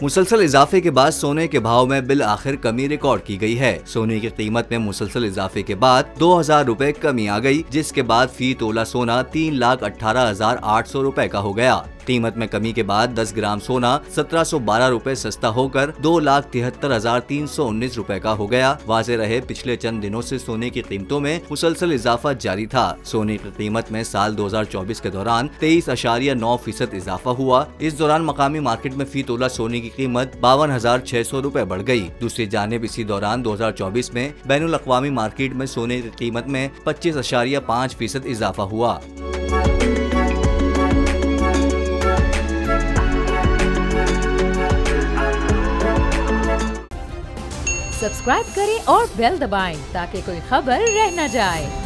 मुसलसल इजाफे के बाद सोने के भाव में बिल आखिर कमी रिकॉर्ड की गई है। सोने की कीमत में मुसलसल इजाफे के बाद 2000 रुपए कमी आ गई, जिसके बाद फी तोला सोना 3,18,800 रुपए का हो गया। कीमत में कमी के बाद 10 ग्राम सोना 1712 रुपए सस्ता होकर 2,73,319 रुपए का हो गया। वाज़ेह रहे पिछले चंद दिनों से सोने की कीमतों में मुसलसल इजाफा जारी था। सोने की कीमत में साल 2024 के दौरान 23.9% इजाफा हुआ। इस दौरान मकामी मार्केट में फी तोला सोने की कीमत 52,600 रुपए बढ़ गई। दूसरी जानिब इसी दौरान 2024 में बैनुल अक़वामी मार्केट में सोने की कीमत में 25.5% इजाफा हुआ। सब्सक्राइब करें और बेल दबाएं ताकि कोई खबर रह न जाए।